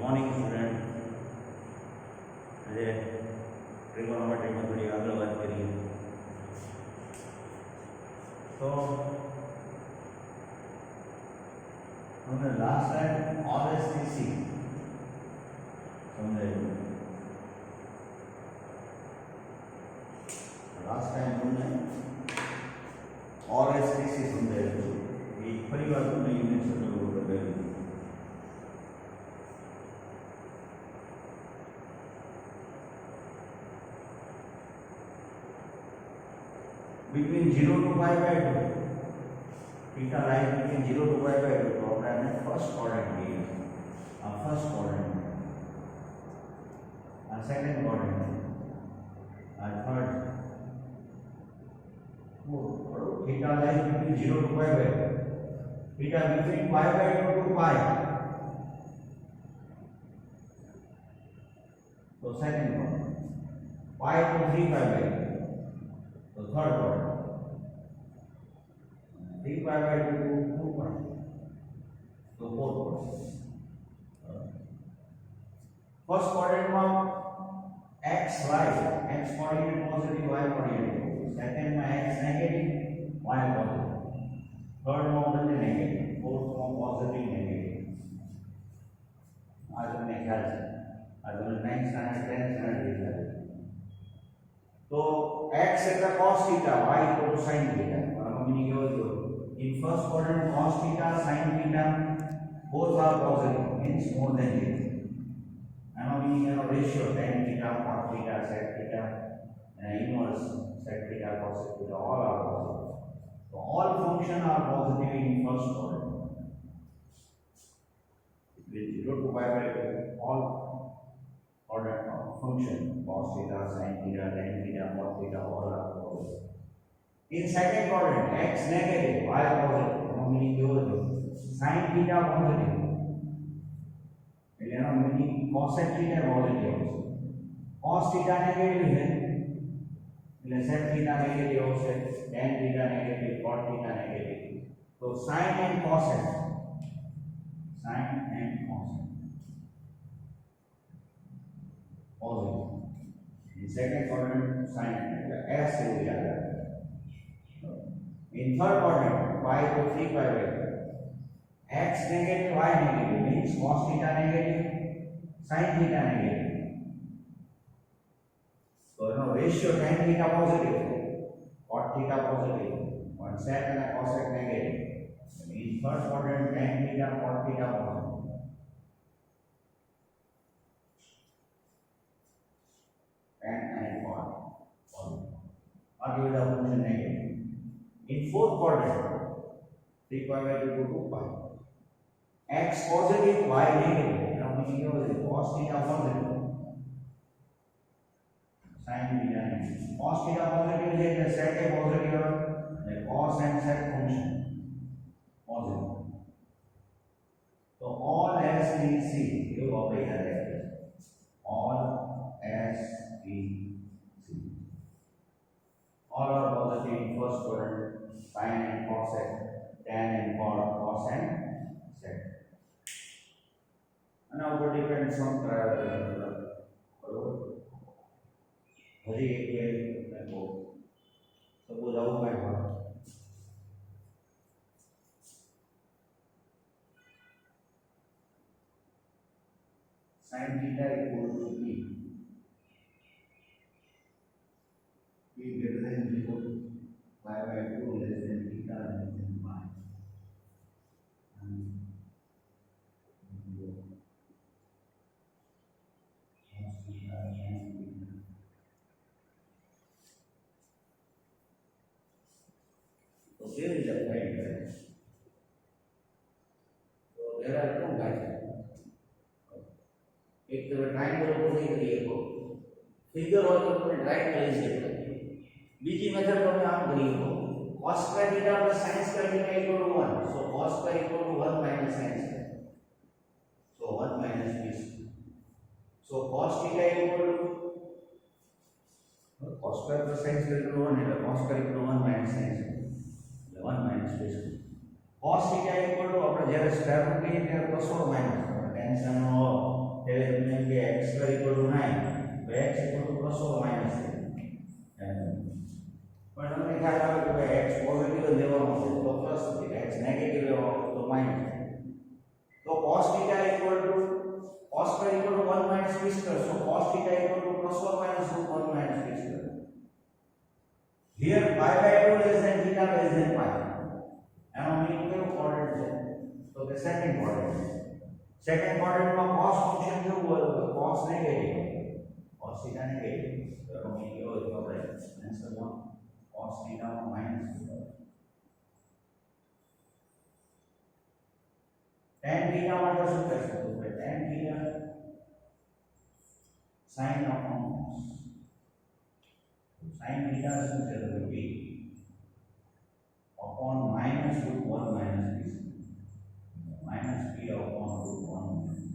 Morning student આજે ટ્રિગોનોમેટ્રીમાં થોડી આગળ વાત કરીએ તો हमने लास्ट टाइम RSTC समझाया लास्ट टाइम हमने RSTC समझाया ये फरी बार हमने यूनिट शेड्यूल कर रहे हैं between 0 to pi by 2 theta lies between 0 to pi by 2 तो अपने फर्स्ट क्वाड्रेंट लिए first quadrant second quadrant third theta lies between 0 to pi by 2 theta between pi by 2 to pi तो second quadrant pi to 3 pi by 2 तो third quadrant 3 pi by 2 to 2 pi तो fourth quadrant first quadrant में x right x coordinate positive y coordinate second में x negative y positive third में बने negative fourth में positive negative आज हमने ख्याल से आज हमने 9th स्टैंडर्ड 10th स्टैंडर्ड देखा है तो x એટલે cos theta y equal to sin theta બરાબર મીનિંગ એવો થયો in first quadrant cos theta sin theta both are positive means more than 0 એનો મીનિંગ એનો ratio tan theta cos theta sec theta and inverse sec theta cos theta all are positive so all function are positive in first quadrant with 0 to pi by 2 all order function cos theta sin theta tan theta cos theta all are positive in second quadrant x negative y positive meaning sin theta positive એટલે meaning cosec theta positive cos theta negative है એટલે sec theta negative होશે tan theta negative cot theta negative तो sin and cosec positive in second quadrant sin s से हो जाएगा in third quadrant pi to 3 pi by 2 x negative y negative means cos theta negative sin theta negative so no ratio tan theta positive cot theta positive one sec and cosec negative in third quadrant tan theta cot theta positive आगे बढ़ा function negative in fourth quadrant 3 pi by 2 to 2 pi x positive y negative now meaning cos theta positive sin theta negative cos theta positive है तो sec है positive है cos and sec function positive तो all s b c ये operator है all s b all are positive in first quadrant sin and cosec tan and cos and sec and now it depends on हरी एक को suppose out by heart sin theta equal to p greater than 0 pi by 2 less than theta less than pi and 0 cos theta and theta तो फिर जब find करें तो मेरा क्यों guys एक तो ट्रायंगल को नहीं करिए को फिगर हो तो अपने ट्रायंगल से बीजी मेथड तो हम करिए को cos square theta plus sin square theta equal to 1 so cos square equal to 1 minus sin square so 1 minus b so cos theta equal to cos square plus sin square equal to 1 है cos square equal to 1 minus sin square 1 minus b cos theta equal to આપણે જ્યારે square root લઈએ ત્યારે plus or minus tension નો x square equal to 9, so x equal to plus or minus 3. પણ તમને ખ્યાલ આવે કે ભાઈ x પોઝિટિવ લેવાનો છે તો પ્લસ છે, x નેગેટિવ લેવાનો તો માઈનસ છે. તો cos theta equal to cos square equal to 1 minus p square, so cos theta equal to plus or minus root 1 minus p square. Here pi by 2 less than theta less than pi. એનો meaning કેવું coordinate છે? તો કે second coordinate. Second કોર્ડિનેટમાં cos function કેવું હોય તો cos negative, cos theta negative. તો એનો મીનિંગ કેવો હોય તો આપણે આન્સરમાં cos theta માં માઈનસ 2. tan theta માટે શું કરશું? તો tan theta sin of cos. sin theta શું છે તો p upon minus root 1 minus p minus p upon root 1 minus p.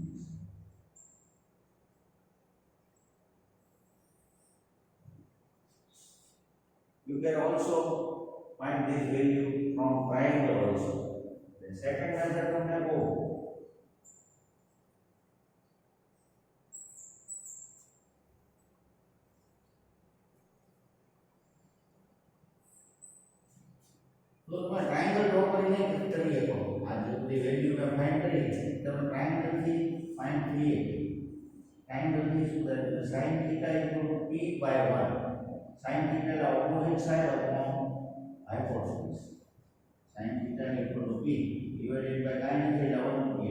You can also find this value from triangle also. The second method તમને બહુ तो તમે triangle draw કરીને કરી શકો. આ જે બધી વેલ્યુ મે ફાઇન્ડ કરી તમે ટ્રાયંગલ થી ફાઇન્ડ કરીએ. ટ્રાયંગલ થી શું થાય તો sin θ = p by 1. sin θ એટલે opposite side upon hypotenuse. sin θ = p divided by કાઈ નથી એટલે 1 p.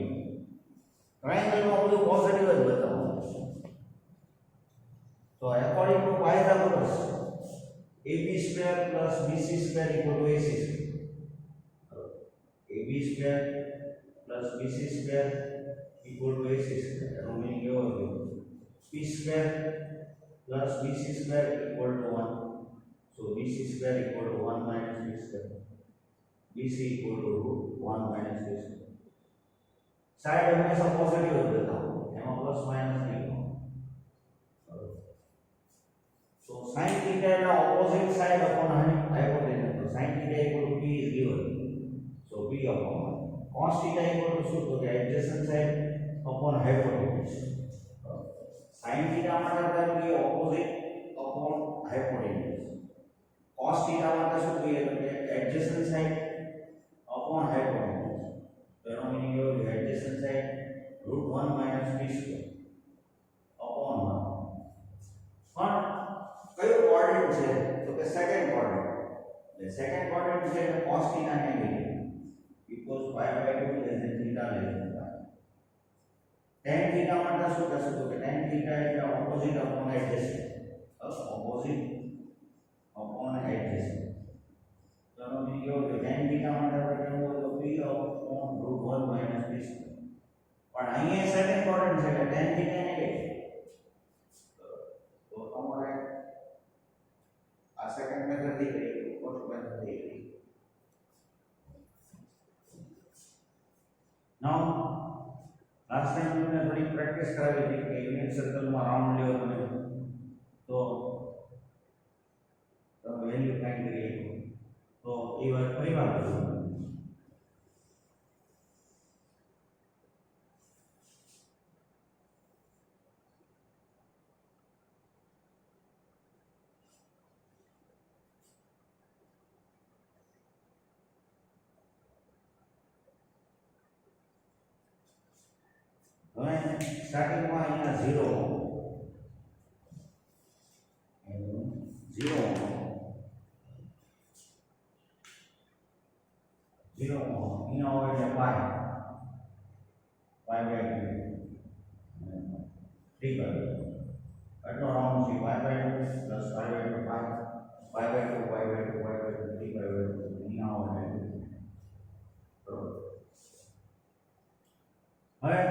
ટ્રાયંગલ માં બધું પોઝિટિવ જ બતાવવાનું છે. તો according to Pythagoras ab square plus bc square equal to ac square. ab square plus bc square equal to ac square. એનો મીનિંગ કેવો થયો? p square plus bc square equal to 1. So bc square equal to 1 minus b square. bc equal to root 1 minus b square. Side હંમેશા positive જ બતાવો, એમાં plus minus નહીં. So sin theta is the opposite side upon hypotenuse. So sin theta equal to p is given. So p upon 1. Cos theta equal to શું? તો કે adjacent side upon hypotenuse. Sin theta માટે આપણે કે opposite upon hypotenuse. Cos theta માટે શું કહીએ તો કે adjacent side upon hypotenuse. તો એનો મીનિંગ એવો છે adjacent side root 1 minus p square upon 1. પણ કયો કોઓર્ડિનેટ છે તો કે second coordinate. The second coordinate is cos theta negative equals pi by 2 less than theta less than pi. Tan theta માટે શું થશે તો કે tan theta is the opposite upon adjacent. Opposite upon adjacent. તો એનો મીનિંગ કેવો કે tan theta માટે આપણે કેવું હોય તો p upon root 1 minus p square. પણ અહીંયા સેકન્ડ કોઓર્ડિનેટ છે એટલે tan theta negative. તો તમારે આ સેકન્ડ મેથડ થી કરીએ ફર્સ્ટ મેથડ થી કરીએ. નાઉ લાસ્ટ ટાઈમ મેં થોડી પ્રેક્ટિસ કરાવી હતી કે યુનિટ સર્કલમાં રાઉન્ડ લ્યો તમે તો તમે વેલ્યુ ફાઇન્ડ કરી શકો. તો એ વાત ફરી વાર કરું. હવે સ્ટાર્ટિંગમાં અહીંયા 0 અહીંયા હોય એટલે પાઈ બાય 2 3 બાય એટલો રાઉન્ડ છે pi by 2 plus pi by 2 pi by 2 pi by 2 pi by 2 3 by 2 અહીંયા હોય હવે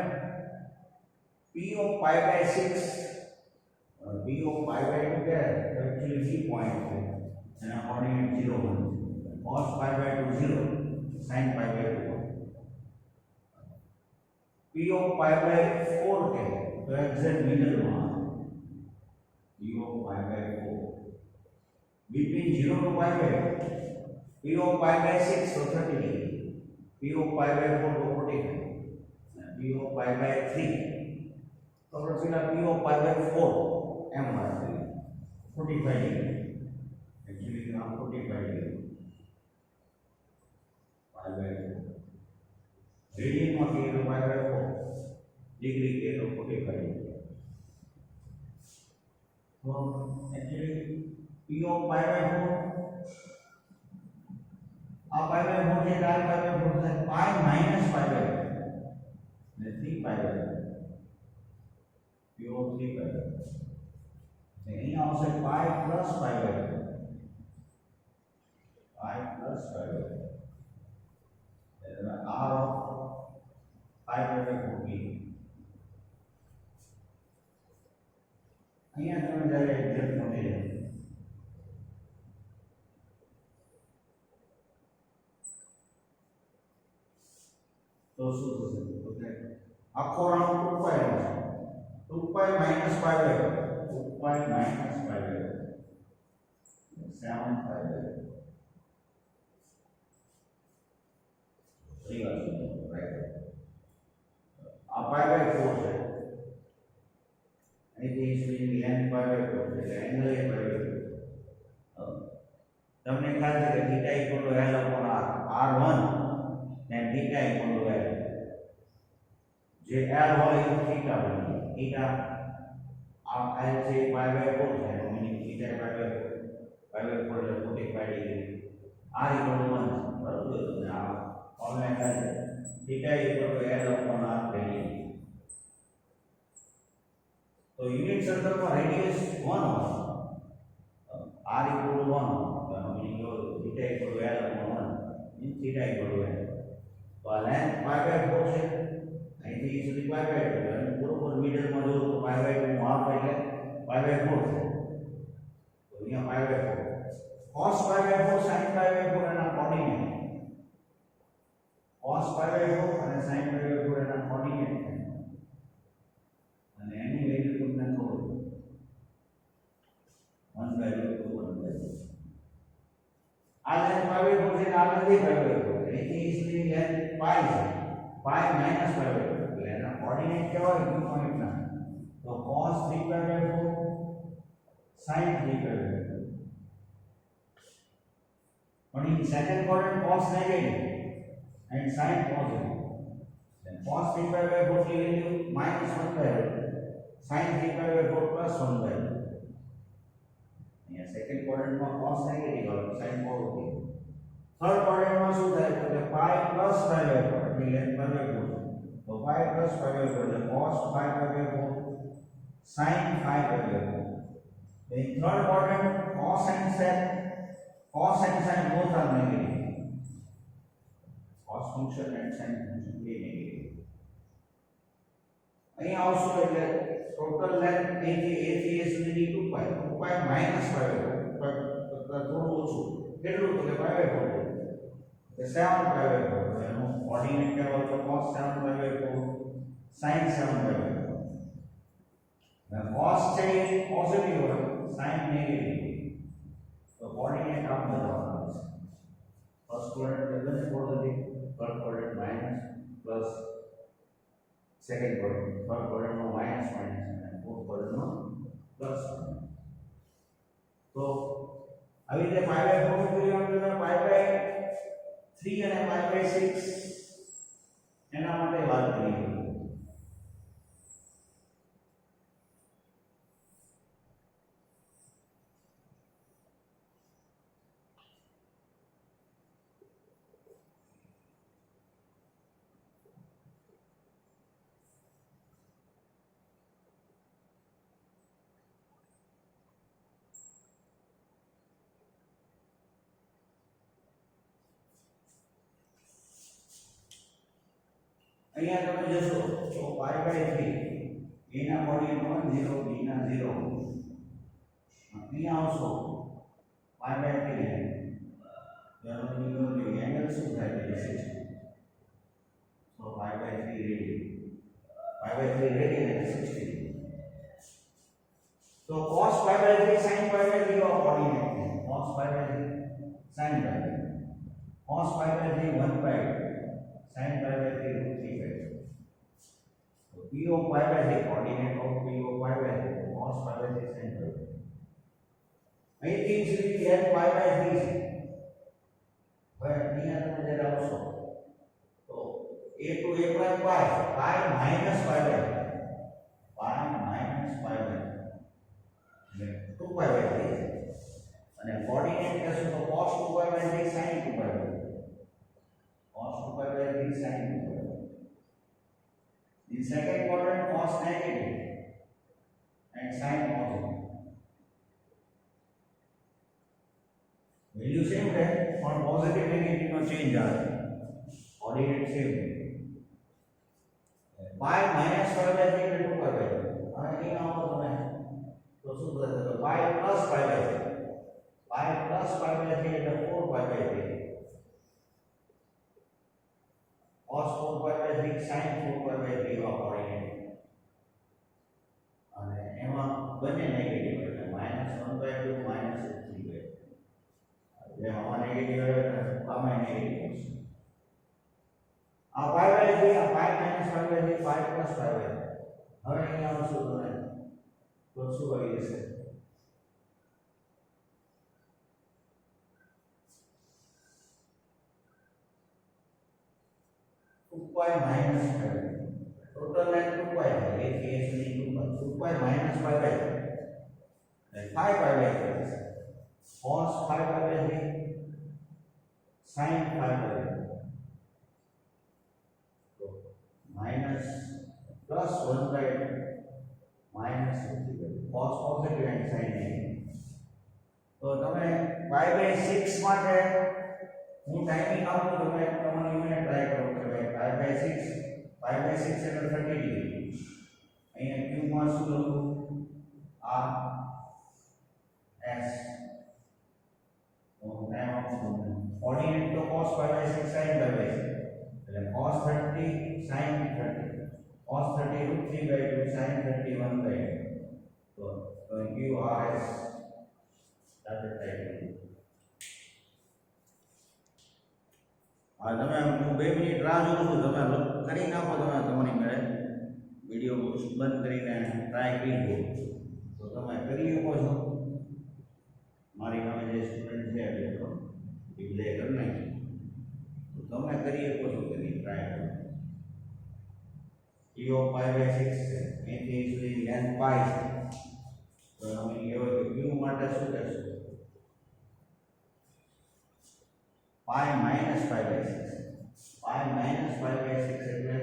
p of pi by 6 p of pi by 2 क्या है तो एक्चुअली c पॉइंट है and coordinate 0 1 cos pi by 2 0 sin pi by 2 p of pi by 4 क्या है तो एग्जैक्ट मिडिल में p of pi by 4 between 0 to pi by p of pi by 6 so 30 degree p of pi by 4 तो 45 p of pi by 3 तो આપણે પેલા p of pi by 4 એમ વાત કરી 45 ડિગ્રી एक्चुअली हम 45 डिग्री pi by 4 रेडियन में के तो pi by 4 डिग्री के तो 45 डिग्री तो actually p of pi by 4 आ pi by 4 से डाल pi by 4 से pi minus pi by 4 ने 3 pi by 4 p of 3 pi by 4 यहीं आवश्य pi plus pi by 4 pi plus pi by 4 r of pi by 4 અહીંયા તમે જ્યારે એક્ઝેક્ટ મૂકી દો તો શું થશે ઓકે આખો રાઉન્ડ 2 પાઈ આવશે 2 પાઈ minus pi by 2 pi minus pi by 7 pi by सही बात है राइट आ pi by 4 છે અહીંથી સુધી લેન્થ pi by 4 છે એટલે એંગલ એ pi by 4 તમને ખ્યાલ છે કે θ equal to l upon r r1 and theta equal to l જે l હોય એ theta બની theta આ l છે pi by 4 છે એનો મીનિંગ theta pi by 4 એટલે 45 ડિગ્રી r equal to 1 બરાબર તો આ ફોર્મ્યુલા થાય theta equal to l upon r radian तो यूनिट सर्कल का रेडियस 1 होगा r equal to 1 तो meaning theta equal to l upon 1 means theta equal to l तो आ लेंथ pi by 4 છે અહીંથી સુધી pi by 2 અને બરોબર મિડલ માં જો તો pi by 2 નું હાફ એટલે pi by 4 છે તો અહીંયા pi by 4 cos pi by 4 sin pi by 4 એના કોઓર્ડિનેટ cos pi by 4 અને sin pi by 4 એના કોઓર્ડિનેટ અને એની વેલ્યુ તમને ખબર 1 by 2 1 by 2 આ લેન્થ pi by 4 છે આ નથી pi by 4 એની સુધી લેન્થ pi છે pi minus pi by 4 એટલે એના કોઓર્ડિનેટ કેવા હોય 2 પોઈન્ટ ના તો cos 3 pi by 4 sin 3 pi by 4 પણ in second quadrant cos negative and sin positive then cos 3 pi by 4 की value minus 1 by 4 sin 3 pi by 4 plus 1 by 4 यहाँ second quadrant में cos negative और sin positive third quadrant में શું થાય તો કે pi plus pi by 4 એટલે લેન્થ pi by 4 તો pi plus pi by 4 એટલે cos pi by 4 sin pi by 4 then third quadrant cos and sin both are negative cos function and sin function be negative અહીં આવશે એટલે total length a થી a સુધીની 2 pi minus pi by 4 થોડું ઓછું કેટલું તો કે pi by 4 तो 7 pi by 4 तो એનો કોઓર્ડિનેટ क्या હોય તો cos 7 pi by 4 sin 7 pi by 4 now cos છે પોઝિટિવ હોય sin નેગેટિવ તો કોઓર્ડિનેટ આપ બતાવવાનો છે ફર્સ્ટ કોઓર્ડિનેટ એટલે positive third coordinate minus plus second coordinate third coordinate નો માઈનસ અને ફોર્થ કોઓર્ડિનેટ નો પ્લસ તો આવી રીતે pi by 4 કર્યું એટલે pi by 3 અને pi by 6 એના માટે વાત કરી અહીંયા તમે જોશો તો pi by 3 a ના કોઓર્ડિનેટ 1 0 b ના 0 અહીંયા આવશો pi by 3 એનો મીનિંગ એંગલ શું થાય છે 60 તો pi by 3 radian pi by 3 radian એટલે 60 तो cos pi by 3 sin pi by 3 का कोऑर्डिनेट है cos pi by 3 sin pi by 3 cos pi by 3 1 by 2 sin pi by 3 3 by 2 तो p of pi by 6 coordinate of p of pi by 6 cos pi by 6 sin pi. અહીંથી સુધી n pi by 3 છે. હવે અહીંયા તમે જરા આવશો તો a to a prime pi pi minus pi by 3 pi minus pi by 3 એટલે 2 pi by 3 અને કોઓર્ડિનેટ કહેશું તો cos 2 pi by 3 sin 2 pi by 3 cos 2 pi by 3 sin 2 pi by 3. In second quadrant cos negative and sin positive. Value same है और positive negative में change आ रहा है. Coordinate same है. Pi minus pi by 3 into 2 pi by 3. अब ये आओ तो मैं तो शुरू करते हैं. Pi plus pi by 3. Pi plus pi by 3 into 4 pi by 3. Cos 4 pi by 3 sin 4 pi by 3 का coordinate. અને એમાં બંને નેગેટિવ એટલે -1 by 2 -3 by 2. એટલે આમાં નેગેટિવ આવે તો આમાં નેગેટિવ હશે. આ pi by 3 આ pi minus pi by 3 pi plus pi by 3. હવે અહીંયા આવશું તો શું આવી જશે? 2 pi minus pi. Total length 2 pi है. एक ये सुनी 2 pi minus pi by 3. 5 pi by 3. Cos 5 pi by 3. Sin 5 by 3. तो minus plus 1 by minus 2 by cos positive and sin negative. तो તમે pi by 6 માટે હું ટાઈમિંગ આપું તો તમે તમારી યુનિટ ટ્રાય કરો કે ભાઈ pi by 6 એટલે 30 ડિગ્રી. અહીંયા q માં શું લખું? r s તો નામ આપું કોઓર્ડિનેટ તો cos pi by 6 sin pi by 6 એટલે cos 30 sin 30 cos 30 √3 by 2 sin 31 by 2. તો q r s સ્ટાર્ટ થાય. આ તમે હું 2 મિનિટ રાહ જોઉં છું. તમે કરી નાખો તમે તમારી મેળે વિડિયો બંધ કરીને ટ્રાય કરી દો તો તમે કરી શકો છો. મારી સામે જે સ્ટુડન્ટ છે એટલે તો ડિસ્પ્લે કરી નાખી તો તમે કરી શકો છો કે નહીં ટ્રાય કરો. e of pi by 6 છે એથી સુધી લેન્થ pi છે તો અમે કહેવાય કે q માટે શું કહેશું? pi minus pi by 6. Pi minus pi by 6 એટલે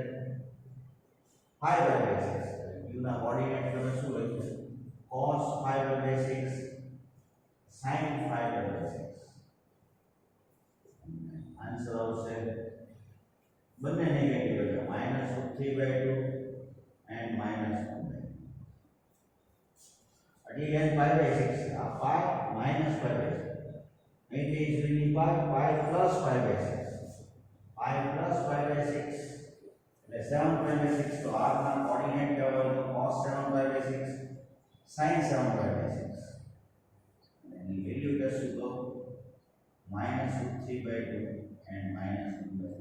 5 pi by 6. q ના કોઓર્ડિનેટ તમે શું લખ્યું? cos 5 pi by 6 sin 5 pi by 6. Answer આવશે બંને નેગેટિવ એટલે -3 by 2 and -1 by 2. again pi by 6 આ pi minus pi by 6. It is really pi plus pi by 6. Pi plus pi by 6. એટલે 7 pi by 6 તો r ના coordinate કહેવાય તો cos 7 pi by 6 sin 7 pi by 6. Any value કહેશું તો -3 by 2 and -1 by 2.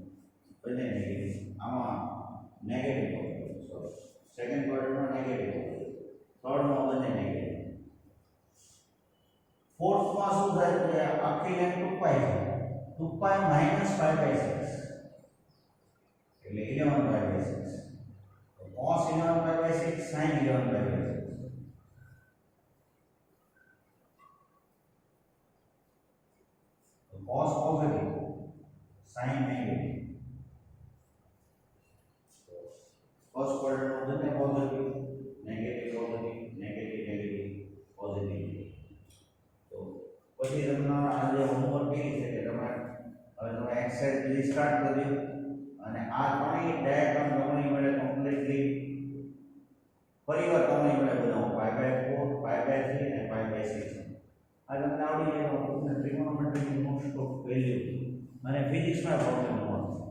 બંને negative. આમાં negative સો second ક્વાડ્રન્ટમાં negative, third માં બંને નેગેટિવ. फोर्थ માં શું થાય કે આખી લેન્થ 2 pi છે. 2 pi minus pi by 6 એટલે 11 pi by 6. તો cos 11 pi by 6 sin 11 pi by 6. તો cos positive sin negative. First quadrant બંને positive, negative positive, negative negative positive. પછી તમને આજે હોમવર્ક કેવી છે કે તમારે હવે તમે એક્સરસાઇઝ બીજી સ્ટાર્ટ કરી દો અને આ ત્રણેય ડાયાગ્રામ તમારી મળે કમ્પ્લીટલી ફરીવાર તમારી મળે બનાવો. pi by 4 pi by 3 અને pi by 6. આ તમને આવડી જાય તો તમને ટ્રિગોનોમેટ્રીની મોસ્ટ ઓફ વેલ્યુ અને ફિઝિક્સમાં પ્રોબ્લેમ મળશે.